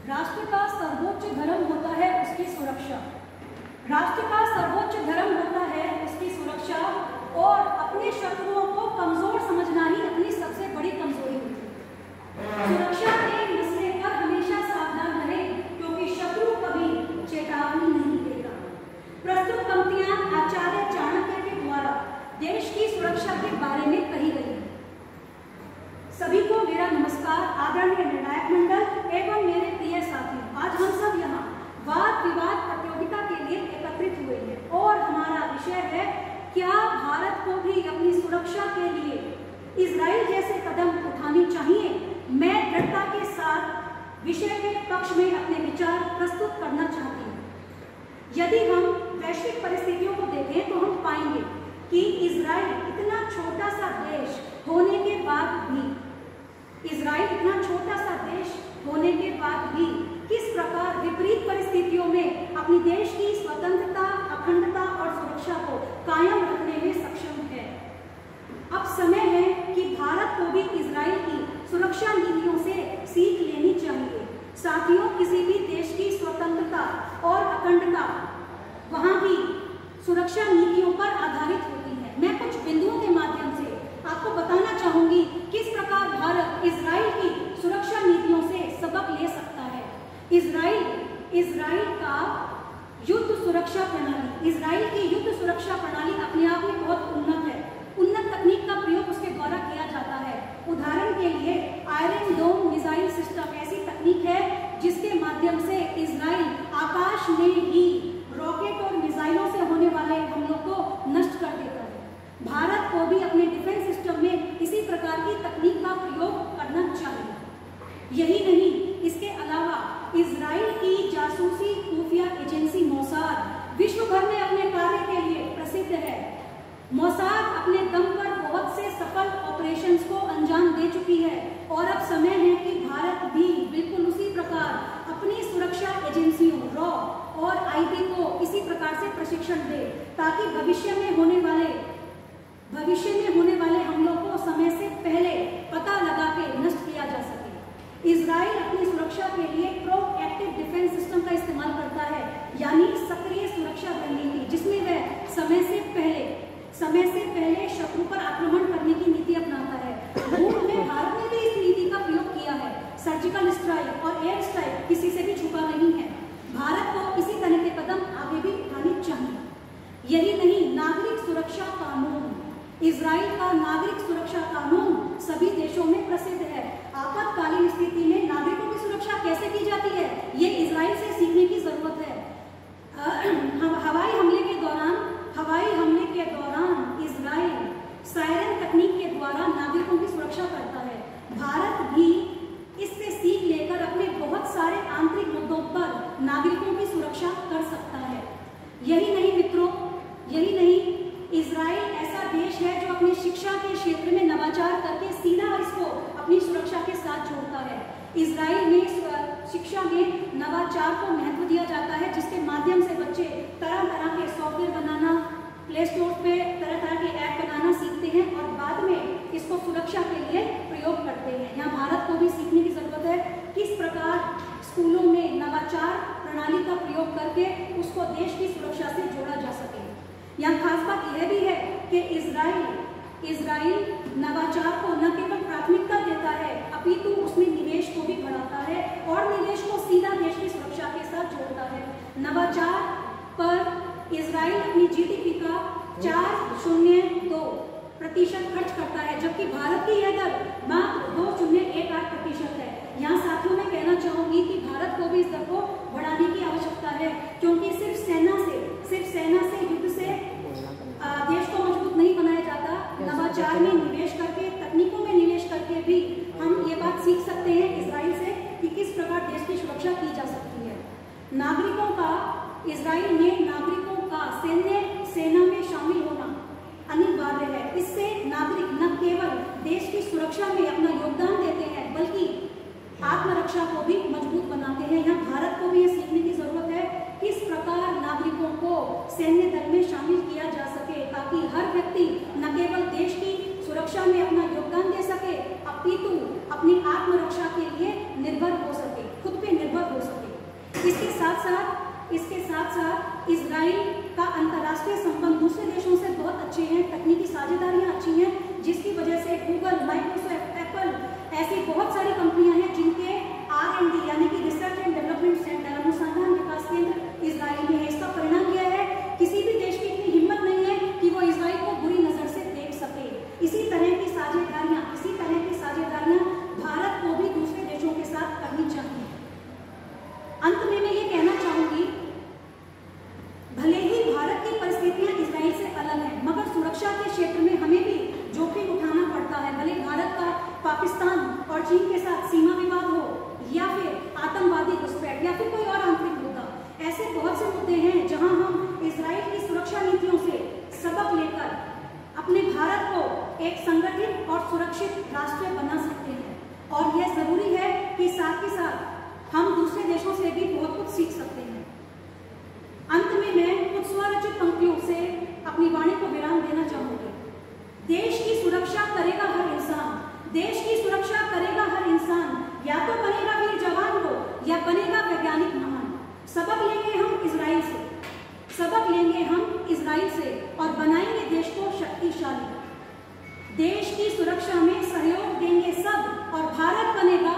राष्ट्र का सर्वोच्च धर्म होता है उसकी सुरक्षा। राष्ट्र का सर्वोच्च धर्म होता है उसकी सुरक्षा, और अपने शत्रुओं को कमजोर समझना ही अपनी सबसे बड़ी कमजोरी होती है। सुरक्षा के मसले पर हमेशा सावधान रहें, क्योंकि शत्रु कभी चेतावनी नहीं देगा। प्रस्तुत पंक्तियां आचार्य चाणक्य के द्वारा देश की सुरक्षा के बारे में कही गई हैं। सभी को मेरा नमस्कार। आदरणीय निर्णायक मंडल एवं मेरे प्रिय साथी, आज हम सब यहाँ वाद विवाद प्रतियोगिता के लिए एकत्रित हुए हैं और हमारा विषय है, क्या भारत को भी अपनी सुरक्षा के लिए इजराइल जैसे कदम उठाने चाहिए। मैं दृढ़ता के साथ विषय के पक्ष में अपने विचार प्रस्तुत करना चाहती हूँ। यदि हम वैश्विक परिस्थितियों को देखें तो हम पाएंगे कि इजराइल इतना छोटा सा देश होने के बाद भी किस प्रकार विपरीत परिस्थितियों में अपनी देश की स्वतंत्रता, अखंडता और सुरक्षा को कायम रखने में सक्षम है। अब समय है कि भारत को भी इजराइल की सुरक्षा नीतियों से सीख लेनी चाहिए। साथियों, किसी भी देश की स्वतंत्रता और अखंडता वहां की सुरक्षा नीतियों पर आधारित होती है। मैं कुछ बिंदुओं के माध्यम से आपको बताना चाहूंगी किस प्रकार भारत इजराइल की सुरक्षा नीतियों से सबक ले सकता है। इजराइल का युद्ध सुरक्षा प्रणाली, इजराइल की युद्ध सुरक्षा प्रणाली अपने आप में बहुत उन्नत है। उन्नत तकनीक का प्रयोग उसके द्वारा किया जाता है। उदाहरण के लिए आयरन डोम मिसाइल सिस्टम ऐसी तकनीक है जिसके माध्यम से इजराइल आकाश में ही रॉकेट और मिसाइलों से होने वाले हमलों को नष्ट कर देता है। भारत को भी अपने डिफेंस सिस्टम में इसी प्रकार की तकनीक का प्रयोग करना चाहिए। यही नहीं, इसके अलावा इजराइल की जासूसी खुफिया एजेंसी मोसाद विश्व भर में अपने कार्य के लिए प्रसिद्ध है। मोसाद अपने दम पर बहुत से सफल ऑपरेशंस को अंजाम दे चुकी है और अब समय है कि भारत भी बिल्कुल उसी प्रकार अपनी सुरक्षा एजेंसियों रॉ और आईबी को इसी प्रकार से प्रशिक्षण दे, ताकि भविष्य में होने वाले हमलों को समय से पहले पता लगा के नष्ट किया जा सके। इजराइल अपनी सुरक्षा के लिए प्रोएक्टिव डिफेंस सिस्टम का इस्तेमाल करता है, यानी सक्रिय सुरक्षा रणनीति, जिसमें वह समय से पहले शत्रु पर आक्रमण करने की नीति अपनाता है। पूर्व में भारत ने भी इस नीति का प्रयोग किया है। सर्जिकल स्ट्राइक और एयर स्ट्राइक किसी से भी छुपा नहीं है। भारत को इसी तरह के कदम आगे भी उठाने चाहिए। यही नहीं, नागरिक सुरक्षा कानून, इजराइल का नागरिक सुरक्षा कानून सभी देशों में प्रसिद्ध है। आपातकालीन स्थिति में नागरिकों की सुरक्षा कैसे की जाती है, ये इजराइल से सीखने की जरूरत है। हवाई हमले के दौरान इजराइल सायरन तकनीक के द्वारा नागरिकों की सुरक्षा करता है। भारत भी इससे सीख लेकर अपने बहुत सारे आंतरिक मुद्दों पर नागरिकों की सुरक्षा कर सकता है। यही नहीं मित्रों, इजराइल ऐसा देश है जो अपनी शिक्षा के क्षेत्र में नवाचार करके सीधा इसको अपनी सुरक्षा के साथ जोड़ता है। इजराइल में शिक्षा में नवाचार को महत्व दिया जाता है, जिसके माध्यम से बच्चे तरह तरह के सॉफ्टवेयर बनाना, प्ले स्टोर पे तरह तरह के ऐप बनाना सीखते हैं और बाद में इसको सुरक्षा के लिए प्रयोग करते हैं। यहाँ भारत को भी सीखने की जरूरत है किस प्रकार स्कूलों में नवाचार प्रणाली का प्रयोग करके उसको देश की सुरक्षा से जोड़ा जा सके। यहाँ खास बात यह भी है कि इजराइल नवाचार को न केवल प्राथमिकता देता है, अपितु उसमें निवेश को भी बढ़ाता है और निवेश को सीधा देश की सुरक्षा के साथ जोड़ता है। नवाचार पर इजराइल अपनी जीडीपी का 4.02% खर्च करता है, जबकि भारत की यह दर मात्र 2.18% है। यहाँ साथियों मैं कहना चाहूंगी कि भारत को भी इस दर को बढ़ाने की आवश्यकता है, क्योंकि सिर्फ सेना से युद्ध से देश को मजबूत नहीं बनाया जाता। नवाचार में निवेश करके, तकनीकों में निवेश करके भी हम ये बात सीख सकते हैं इजराइल से कि किस प्रकार देश की सुरक्षा की जा सकती है। इजराइल में नागरिकों का सेना में शामिल होना अनिवार्य है। इससे नागरिक न केवल देश की सुरक्षा में अपना योगदान देते हैं, बल्कि आत्मरक्षा को भी मजबूत बनाते हैं। यहाँ भारत को भी ये सीखने की जरूरत है किस प्रकार नागरिकों को सैन्य दल में शामिल किया जा सके, ताकि हर व्यक्ति न केवल देश की सुरक्षा में अपना योगदान दे सके, अपितु अपनी आत्मरक्षा के लिए निर्भर हो सके, खुद पे निर्भर हो सके। साथ साथ इजराइल का अंतर्राष्ट्रीय संबंध दूसरे देशों से बहुत अच्छे हैं, तकनीकी साझेदारियां अच्छी हैं, जिसकी वजह से गूगल, माइक्रोसॉफ्ट, एप्पल ऐसी बहुत सारी कंपनियां हैं जिनके R&D यानी कि रिसर्च एंड डेवलपमेंट सेंटर, अनुसंधान विकास केंद्र इजराइल में है। इसका परिणाम यह है किसी भी देश की इतनी हिम्मत नहीं है कि वो इजराइल को बुरी नजर से देख सके। इसी तरह की साझेदारियां भारत को भी दूसरे देशों के साथ करनी चाहिए। अंत में मैं ये कहना चाहूंगी, भले ही भारत की परिस्थितियां इजराइल से अलग हैं, मगर सुरक्षा के क्षेत्र में हमें भी जोखिम उठाना पड़ता है। भले भारत का पाकिस्तान और चीन के साथ सीमा विवाद हो, या फिर आतंकवादी घुसपैठ, या फिर कोई और आंतरिक मुद्दा, ऐसे बहुत से मुद्दे हैं जहां हम इजराइल की सुरक्षा नीतियों से सबक लेकर अपने भारत को एक संगठित और सुरक्षित राष्ट्र बना सकते हैं। और यह जरूरी है कि साथ ही साथ हम दूसरे देशों से भी बहुत कुछ सीख सकते हैं। अंत में मैं कुछ स्वरचित पंक्तियों से अपनी वाणी को विराम देना चाहूंगी। देश की सुरक्षा करेगा हर इंसान, देश की सुरक्षा करेगा हर इंसान, या तो बनेगा वीर जवान हो या बनेगा वैज्ञानिक महान। सबक लेंगे हम इजराइल से, सबक लेंगे हम इजराइल से और बनाएंगे देश को शक्तिशाली। देश की सुरक्षा में सहयोग देंगे सब और भारत बनेगा